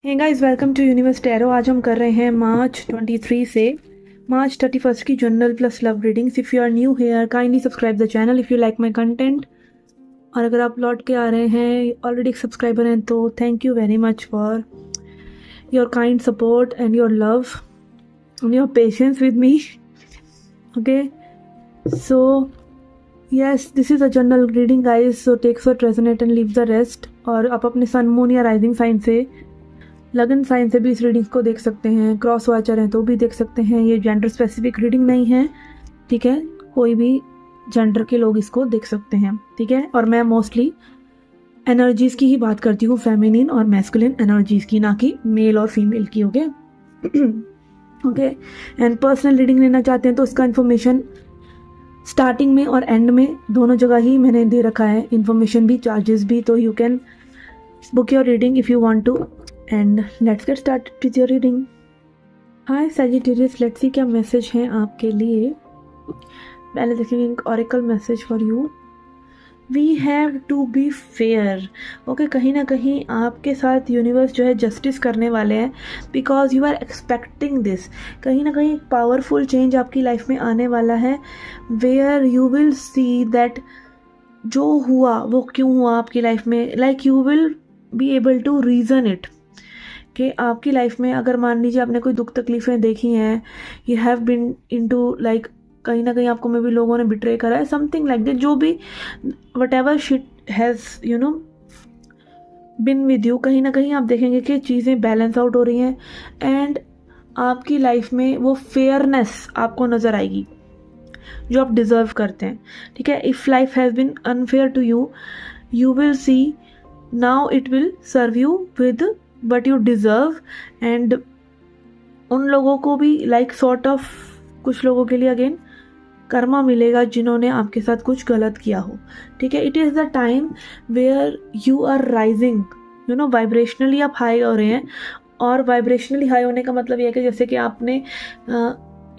Hey guys, welcome to universe tarot. आज हम कर रहे हैं मार्च 23 से मार्च 31 की general plus love readings. If you are new here kindly subscribe the channel if you like my content. और अगर आप लौट के आ रहे हैं, ऑलरेडी एक सब्सक्राइबर हैं, तो thank you very much for your kind support and your love and your patience with me. Okay, so yes, this is a general reading guys, so takes what resonate and leave the rest. और आप अपने sun, moon या rising sign से, लगन sign से भी इस readings को देख सकते हैं। क्रॉस वाचर हैं तो भी देख सकते हैं। ये जेंडर स्पेसिफिक रीडिंग नहीं है, ठीक है। कोई भी जेंडर के लोग इसको देख सकते हैं, ठीक है। और मैं मोस्टली एनर्जीज की ही बात करती हूँ, फेमिनिन और मैस्कुलिन एनर्जीज की, ना कि मेल और फीमेल की। Okay okay. And personal reading लेना चाहते हैं तो इसका इन्फॉर्मेशन स्टार्टिंग में और एंड में दोनों जगह ही मैंने दे रखा है, इन्फॉर्मेशन भी, चार्जेस भी। तो you can book your reading if you want to, and let's get started with your reading. Hi Sagittarius, let's see क्या मैसेज है आपके लिए। पहले देखेंगे oracle message for you. We have to be fair. Okay, कहीं ना कहीं आपके साथ यूनिवर्स जो है जस्टिस करने वाले हैं, because you are expecting this. कहीं ना कहीं पावरफुल चेंज आपकी लाइफ में आने वाला है, where you will see that जो हुआ वो क्यों हुआ आपकी लाइफ में। Like you will be able to reason it, कि आपकी लाइफ में अगर मान लीजिए आपने कोई दुख तकलीफ़ें देखी हैं, you have been into like, कहीं ना कहीं आपको में भी लोगों ने बिट्रे करा है, समथिंग लाइक दैट, जो भी what ever shit has you know been with you, कहीं ना कहीं आप देखेंगे कि चीज़ें बैलेंस आउट हो रही हैं एंड आपकी लाइफ में वो फेयरनेस आपको नज़र आएगी जो आप डिज़र्व करते हैं, ठीक है। If life has been unfair to you, you will see now it will serve you with what you deserve। and उन लोगों को भी like sort of, कुछ लोगों के लिए अगेन कर्मा मिलेगा जिन्होंने आपके साथ कुछ गलत किया हो, ठीक है। It is the time where you are rising, you know, vibrationally आप हाई हो रहे हैं। और वाइब्रेशनली हाई होने का मतलब ये है कि जैसे कि आपने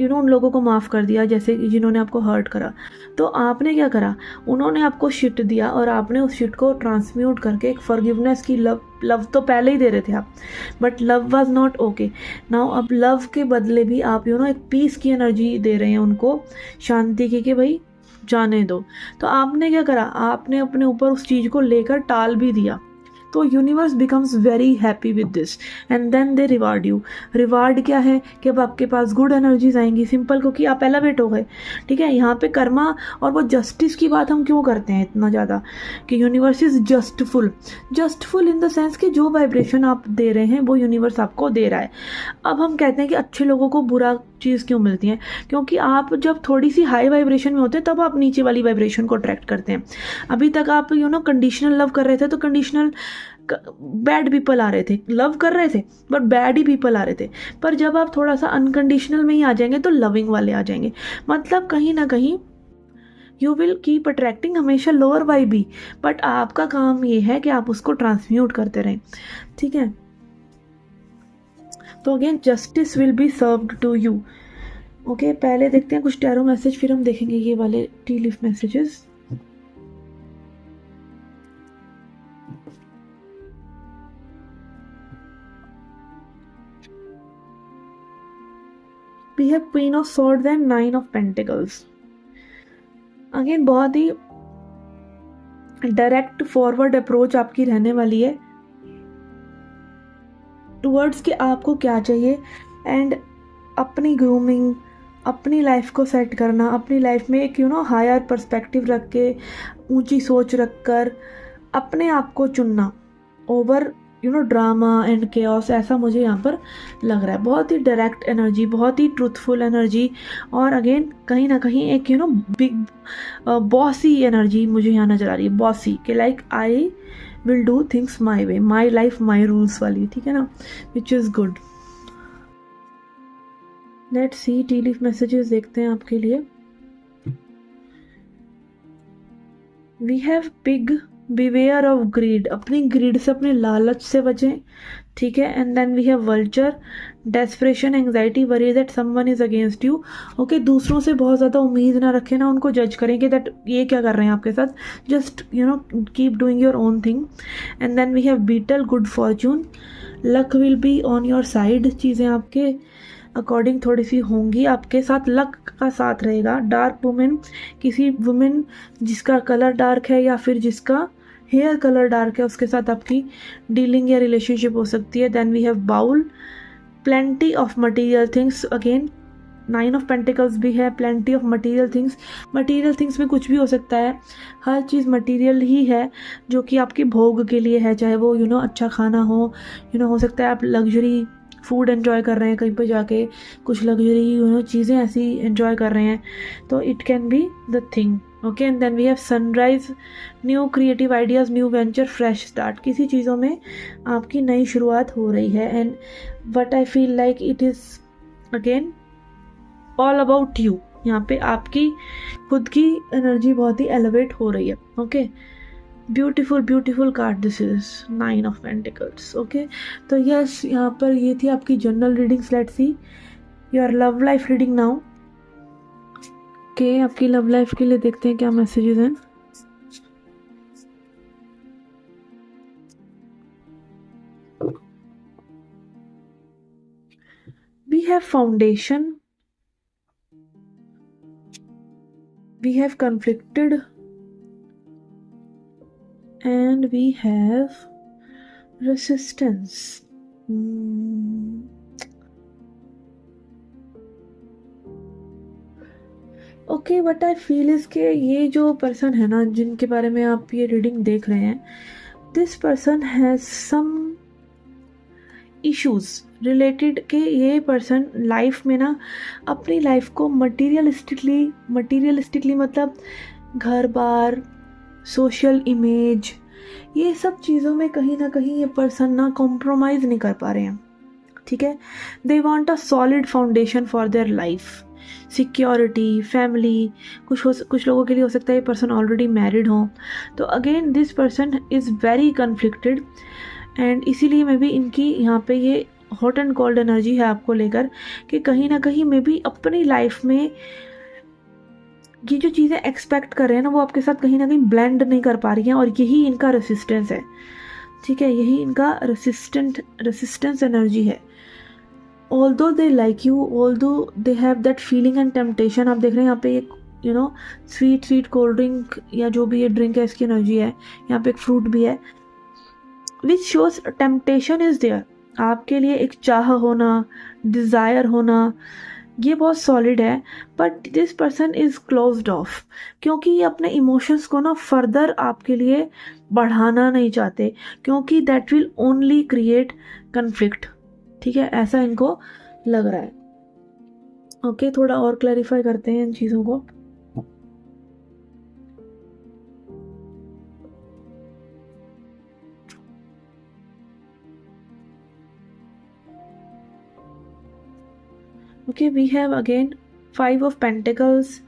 उन लोगों को माफ़ कर दिया जैसे जिन्होंने आपको हर्ट करा, तो आपने क्या करा, उन्होंने आपको शिट दिया और आपने उस शिट को ट्रांसम्यूट करके एक फॉरगिवनेस की लव तो पहले ही दे रहे थे आप, but love was not okay now. अब लव के बदले भी आप एक पीस की एनर्जी दे रहे हैं उनको, शांति की, कि भाई जाने दो। तो आपने क्या करा, आपने अपने ऊपर उस चीज़ को लेकर टाल भी दिया। तो universe becomes very happy with this and then they reward you. Reward क्या है कि अब आपके पास गुड एनर्जीज आएंगी, सिंपल, क्योंकि आप एलिवेट हो गए, ठीक है। यहाँ पे कर्मा और वो जस्टिस की बात हम क्यों करते हैं इतना ज़्यादा, कि universe is justful in the sense कि जो वाइब्रेशन आप दे रहे हैं वो यूनिवर्स आपको दे रहा है। अब हम कहते हैं कि अच्छे लोगों को बुरा चीज़ क्यों मिलती है, क्योंकि आप जब थोड़ी सी हाई वाइब्रेशन में होते हैं तब आप नीचे वाली वाइब्रेशन को अट्रैक्ट करते हैं। अभी तक आप कंडीशनल लव कर रहे थे, तो कंडीशनल बैड पीपल आ रहे थे, लव कर रहे थे बट बैड ही पीपल आ रहे थे। पर जब आप थोड़ा सा अनकंडीशनल में ही आ जाएंगे तो लविंग वाले आ जाएंगे। मतलब कहीं ना कहीं यू विल कीप अट्रैक्टिंग हमेशा लोअर वाइब ही, बट आपका काम ये है कि आप उसको ट्रांसम्यूट करते रहें, ठीक है। तो again justice will be served to you. Okay, पहले देखते हैं कुछ टैरो मैसेज, फिर हम देखेंगे ये वाले T leaf messages. We have Queen of Swords and Nine of Pentacles। Again बहुत ही डायरेक्ट फॉरवर्ड अप्रोच आपकी रहने वाली है टुवर्ड्स कि आपको क्या चाहिए, एंड अपनी ग्रूमिंग, अपनी लाइफ को सेट करना, अपनी लाइफ में एक हायर पर्सपेक्टिव रख के, ऊंची सोच रख कर अपने आप को चुनना ओवर ड्रामा एंड केओस, ऐसा मुझे यहाँ पर लग रहा है। बहुत ही डायरेक्ट एनर्जी, बहुत ही ट्रूथफुल एनर्जी, और अगेन कहीं ना कहीं एक बिग बॉसी एनर्जी मुझे यहाँ नज़र आ रही है। बॉसी के like I will do things my way, my life my rules वाली, ठीक है ना, which is good. Let's see tea leaf messages देखते हैं आपके लिए। We have pig, beware of greed. अपनी ग्रीड से, अपने लालच से बचें, ठीक है। And then we have vulture, desperation, anxiety, worry that someone is against you. Okay, दूसरों से बहुत ज़्यादा उम्मीद ना रखें, ना उनको जज करें कि दैट ये क्या कर रहे हैं आपके साथ, just keep doing your own thing. And then we have beetle, good fortune, luck will be on your side, चीज़ें आपके अकॉर्डिंग थोड़ी सी होंगी, आपके साथ लक का साथ रहेगा। डार्क वुमेन, किसी वुमेन जिसका कलर डार्क है या फिर जिसका हेयर कलर डार्क है, उसके साथ आपकी डीलिंग या रिलेशनशिप हो सकती है। Then we have bowl, plenty of material things, again 9 of pentacles भी है, plenty of material things. Material things में कुछ भी हो सकता है, हर चीज़ मटीरियल ही है जो कि आपकी भोग के लिए है, चाहे वो अच्छा खाना हो, हो सकता है आप लग्जरी फूड एंजॉय कर रहे हैं कहीं पर जाके, कुछ लग्जरी चीज़ें ऐसी एंजॉय कर रहे हैं, तो it can be the thing. Okay, and then we have sunrise, new creative ideas, new venture, fresh start, किसी चीज़ों में आपकी नई शुरुआत हो रही है। And what I feel like it is again all about you, यहाँ पे आपकी खुद की एनर्जी बहुत ही एलिवेट हो रही है। Okay, beautiful beautiful card, this is 9 of pentacles. Okay, तो यस, यहाँ पर ये थी आपकी general readings. Let's see your love life reading now. Okay, आपकी लव लाइफ के लिए देखते हैं क्या मैसेजेस हैं। We have foundation, we have conflicted, and we have resistance. Okay, what I feel is के ये जो पर्सन है ना, जिनके बारे में आप ये रीडिंग देख रहे हैं, this person has some issues related के ये पर्सन लाइफ में ना अपनी लाइफ को मटीरियलिस्टिकली मतलब घर बार, सोशल इमेज, ये सब चीज़ों में कहीं ना कहीं ये पर्सन ना कॉम्प्रोमाइज़ नहीं कर पा रहे हैं। ठीक है, they want a solid foundation for their life, security, family, कुछ लोगों के लिए हो सकता है ये पर्सन ऑलरेडी मैरिड हो। तो again this person is very conflicted, and इसीलिए मे बी इनकी यहाँ पे ये हॉट एंड कोल्ड एनर्जी है आपको लेकर, कि कहीं ना कहीं मे बी अपनी लाइफ में ये जो चीज़ें एक्सपेक्ट कर रहे हैं ना, वो आपके साथ कहीं ना कहीं ब्लेंड नहीं कर पा रही हैं, और यही इनका रेसिस्टेंस है। ठीक है, यही इनका रेसिस्टेंस एनर्जी है। Although they like you, although they have that feeling and temptation. आप देख रहे हैं यहाँ पे एक स्वीट कोल्ड ड्रिंक या जो भी ये ड्रिंक है, इसकी एनर्जी है। यहाँ पे एक फ्रूट भी है, which shows temptation is there. आपके लिए एक चाह होना, डिज़ायर होना, ये बहुत सॉलिड है। But this person is closed of, क्योंकि ये अपने इमोशंस को ना फर्दर आपके लिए बढ़ाना नहीं चाहते, क्योंकि that will only create conflict. ठीक है, ऐसा इनको लग रहा है। ओके, थोड़ा और क्लैरिफाई करते हैं इन चीज़ों को। Okay, we have again 5 of Pentacles,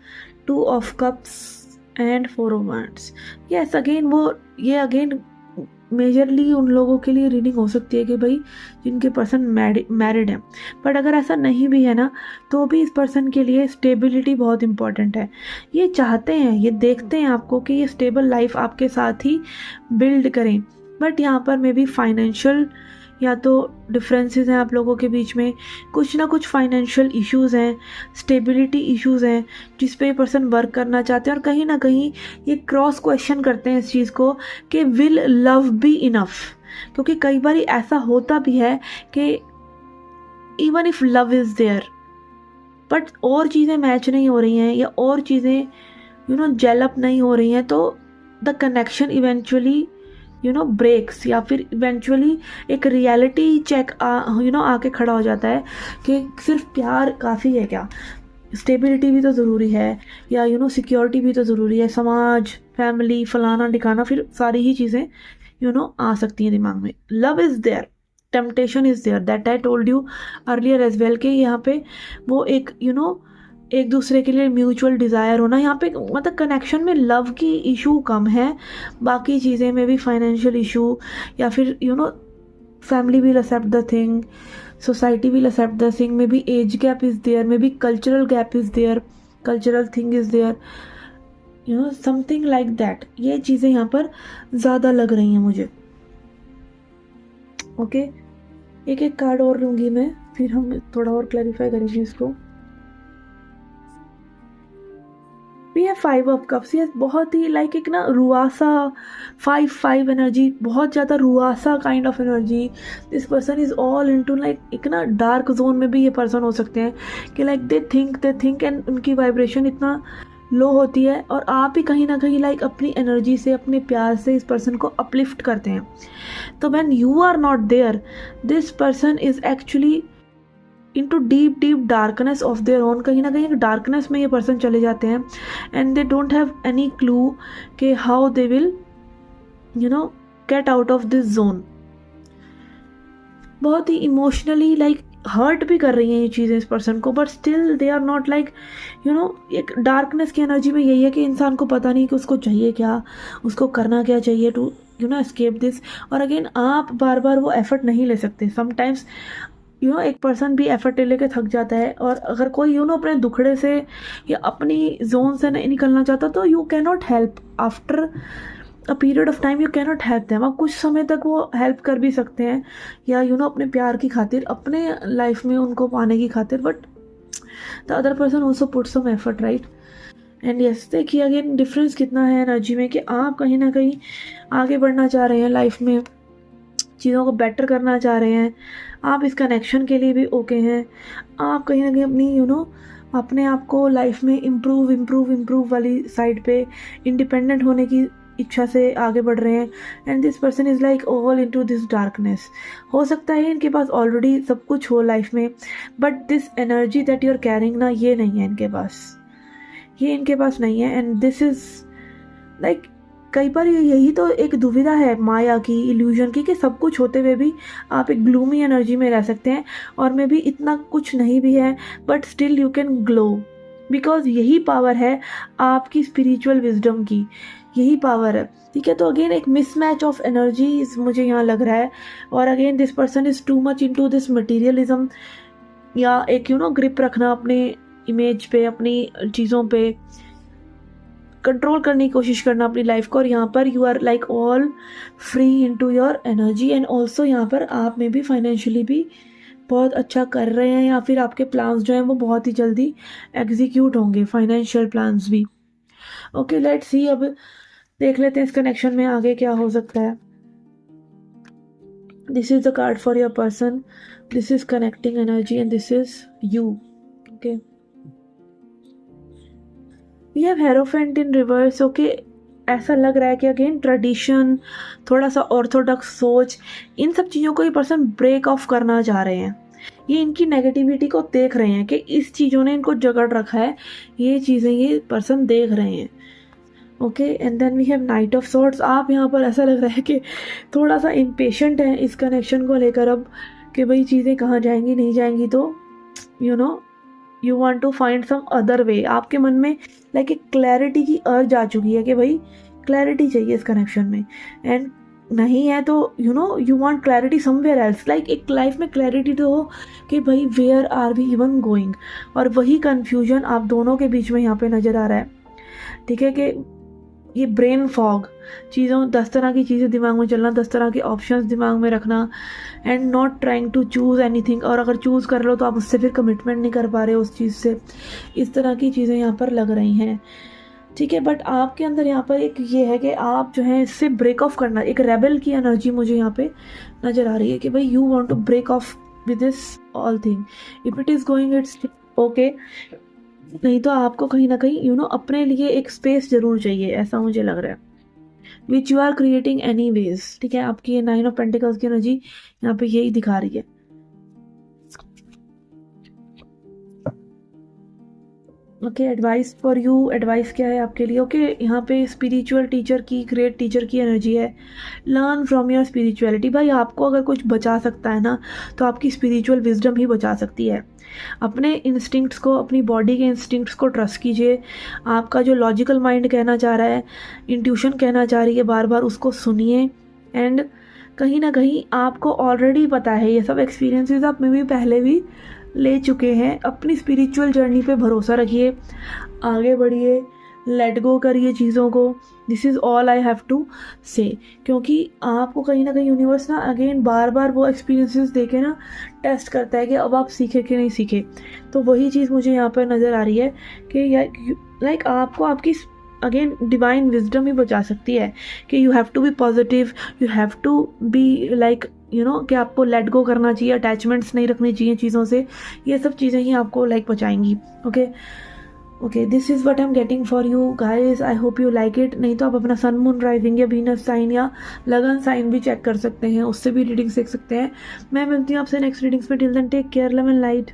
2 of Cups and 4 of Wands. Yes, again ये अगेन मेजरली उन लोगों के लिए रीडिंग हो सकती है कि भाई जिनके पर्सन मैरिड है। बट अगर ऐसा नहीं भी है ना, तो भी इस पर्सन के लिए स्टेबिलिटी बहुत इंपॉर्टेंट है। ये चाहते हैं, ये देखते हैं आपको कि ये स्टेबल लाइफ आपके साथ ही बिल्ड करें। बट यहाँ पर मे बी फाइनेंशियल या तो डिफरेंसेस हैं आप लोगों के बीच में, कुछ ना कुछ फाइनेंशियल इश्यूज़ हैं, स्टेबिलिटी इश्यूज़ हैं, जिस पे पर्सन वर्क करना चाहते हैं। और कहीं ना कहीं ये क्रॉस क्वेश्चन करते हैं इस चीज़ को कि विल लव बी इनफ, क्योंकि कई बार ऐसा होता भी है कि even if love is there but और चीज़ें मैच नहीं हो रही हैं, या और चीज़ें जेलअप नहीं हो रही हैं, तो द कनेक्शन इवेंचुअली ब्रेक्स, या फिर इवेंचुअली एक रियलिटी चेक आके खड़ा हो जाता है कि सिर्फ प्यार काफ़ी है क्या, स्टेबिलिटी भी तो ज़रूरी है, या सिक्योरिटी भी तो ज़रूरी है, समाज, फैमिली, फलाना ठिकाना, फिर सारी ही चीज़ें आ सकती हैं दिमाग में। Love is there, temptation is there, that I told you earlier as well, कि यहाँ पे वो एक दूसरे के लिए म्यूचुअल डिज़ायर होना, यहाँ पे मतलब कनेक्शन में लव की इशू कम है, बाकी चीज़ें में भी फाइनेंशियल इशू या फिर family will accept the thing, society will accept the thing, maybe age gap is there, maybe cultural gap is there, cultural thing is there, something like that. ये चीज़ें यहाँ पर ज़्यादा लग रही हैं मुझे. ओके, एक एक कार्ड और लूँगी मैं, फिर हम थोड़ा और क्लैरिफाई करेंगे इसको. We have 5 of cups. ये बहुत ही लाइक एक ना रुआसा 5 एनर्जी, बहुत ज़्यादा रुआसा kind of energy. This person is all into like एक ना डार्क जोन में भी ये पर्सन हो सकते हैं कि लाइक दे थिंक एंड उनकी वाइब्रेशन इतना लो होती है, और आप ही कहीं ना कहीं लाइक अपनी एनर्जी से, अपने प्यार से इस पर्सन को अपलिफ्ट करते हैं. तो when you are not there, this person is actually into deep darkness of their own. कहीं ना कहीं एक डार्कनेस में ये पर्सन चले जाते हैं, and they don't have any clue कि how they will get out of this zone. बहुत ही इमोशनली लाइक हर्ट भी कर रही हैं ये चीज़ें इस पर्सन को, but still they are not like एक डार्कनेस की एनर्जी में यही है कि इंसान को पता नहीं कि उसको चाहिए क्या, उसको करना क्या चाहिए टू एस्केप दिस. और अगेन आप बार बार वो एफर्ट नहीं ले सकते. समटाइम्स एक पर्सन भी एफर्ट ले लेके थक जाता है, और अगर कोई अपने दुखड़े से या अपनी जोन से नहीं निकलना चाहता, तो you can not help. After a period of time you can not help them. आप कुछ समय तक वो हेल्प कर भी सकते हैं, या अपने प्यार की खातिर, अपने लाइफ में उनको पाने की खातिर, but the other person also put some effort, right. And yes, देखिए अगेन डिफरेंस कितना है एनर्जी में, कि आप कहीं ना कहीं आगे बढ़ना चाह रहे हैं लाइफ में, चीज़ों को बेटर करना चाह रहे हैं, आप इस कनेक्शन के लिए भी ओके हैं. आप कहीं ना कहीं अपनी अपने आप को लाइफ में इम्प्रूव वाली साइड पे इंडिपेंडेंट होने की इच्छा से आगे बढ़ रहे हैं. And this person is like all into this darkness. हो सकता है इनके पास ऑलरेडी सब कुछ हो लाइफ में, but this energy that you are carrying ना, ये नहीं है इनके पास, ये इनके पास नहीं है. एंड दिस इज़ लाइक कई बार यही तो एक दुविधा है माया की, इल्यूजन की, कि सब कुछ होते हुए भी आप एक ग्लूमी एनर्जी में रह सकते हैं, और मे भी इतना कुछ नहीं भी है, but still you can glow, because यही पावर है आपकी स्पिरिचुअल विजडम की, यही पावर है. ठीक है, तो अगेन एक मिसमैच ऑफ एनर्जी मुझे यहाँ लग रहा है. और again this person is too much into this materialism, या एक ग्रिप रखना अपने इमेज पे, अपनी चीज़ों पे कंट्रोल करने की कोशिश करना अपनी लाइफ को. और यहाँ पर you are like all free into your energy, and also यहाँ पर आप में भी फाइनेंशियली भी बहुत अच्छा कर रहे हैं, या फिर आपके प्लान्स जो हैं वो बहुत ही जल्दी एग्जीक्यूट होंगे, फाइनेंशियल प्लान्स भी. ओके, लेट्स सी, अब देख लेते हैं इस कनेक्शन में आगे क्या हो सकता है. This is the card for your person, this is connecting energy, and this is you. Okay, we have hierophant in reverse. Okay, ऐसा लग रहा है कि अगेन ट्रेडिशन, थोड़ा सा ऑर्थोडॉक्स सोच, इन सब चीज़ों को ये पर्सन ब्रेक ऑफ करना चाह रहे हैं. ये इनकी नेगेटिविटी को देख रहे हैं कि इस चीज़ों ने इनको जकड़ रखा है, ये चीज़ें ये पर्सन देख रहे हैं. Okay, and then we have knight of swords. आप यहाँ पर ऐसा लग रहा है कि थोड़ा सा इम्पेशेंट है इस कनेक्शन को लेकर अब, कि भाई चीज़ें कहाँ जाएंगी नहीं जाएंगी, तो you want to find some other way. आपके मन में लाइक एक क्लैरिटी की अर्ज आ चुकी है कि भाई क्लैरिटी चाहिए इस कनेक्शन में, एंड नहीं है तो you want clarity somewhere else. Like एक लाइफ में क्लैरिटी तो हो कि भाई where are we even going, और वही कन्फ्यूजन आप दोनों के बीच में यहाँ पे नज़र आ रहा है. ठीक है, कि ये ब्रेन फॉग, चीज़ों 10 तरह की चीज़ें दिमाग में चलना, 10 तरह के ऑप्शंस दिमाग में रखना, and not trying to choose anything. और अगर चूज़ कर लो तो आप उससे फिर कमिटमेंट नहीं कर पा रहे हो उस चीज़ से. इस तरह की चीज़ें यहाँ पर लग रही हैं. ठीक है, बट आपके अंदर यहाँ पर एक ये है कि आप जो है इससे ब्रेक ऑफ करना, एक रेबल की एनर्जी मुझे यहाँ पे नज़र आ रही है कि भाई you want to break off with this all thing. If it is going it's okay, नहीं तो आपको कहीं ना कहीं अपने लिए एक स्पेस जरूर चाहिए, ऐसा मुझे लग रहा है, which you are creating any ways. ठीक है, आपकी ये 9 ऑफ पेंटिकल्स की एनर्जी यहाँ पे यही दिखा रही है. Okay, advice for you. Advice क्या है आपके लिए? ओके, यहाँ पे स्पिरिचुअल टीचर की, ग्रेट टीचर की एनर्जी है. Learn from your spirituality. भाई आपको अगर कुछ बचा सकता है ना, तो आपकी स्पिरिचुअल विजडम ही बचा सकती है. अपने इंस्टिंक्ट्स को, अपनी बॉडी के इंस्टिंक्ट्स को ट्रस्ट कीजिए. आपका जो लॉजिकल माइंड कहना चाह रहा है, इंट्यूशन कहना चाह रही है बार बार, उसको सुनिए, एंड कहीं ना कहीं आपको ऑलरेडी पता है, ये सब एक्सपीरियंसेस आप में भी पहले भी ले चुके हैं। अपनी स्पिरिचुअल जर्नी पे भरोसा रखिए, आगे बढ़िए, लेट गो करिए चीज़ों को। This is all I have to say, क्योंकि आपको कहीं ना कहीं यूनिवर्स ना अगेन बार बार वो एक्सपीरियंसेस देके ना टेस्ट करता है कि अब आप सीखे कि नहीं सीखे। तो वही चीज़ मुझे यहाँ पर नज़र आ रही है कि लाइक आपको आपकी अगेन डिवाइन विजडम ही बचा सकती है कि you have to be positive, you have to be like कि आपको लेट गो करना चाहिए, अटैचमेंट्स नहीं रखनी चाहिए चीज़ों से। ये सब चीज़ें ही आपको लाइक बचाएंगी। Okay, this is what I am getting for you guys. I hope you like it. नहीं तो आप अपना सन मून राइजिंग या वीनस साइन या लगन साइन भी चेक कर सकते हैं, उससे भी रीडिंग सीख सकते हैं। मैं मिलती हूँ आपसे नेक्स्ट रीडिंग्स में। Till then take care, love and light.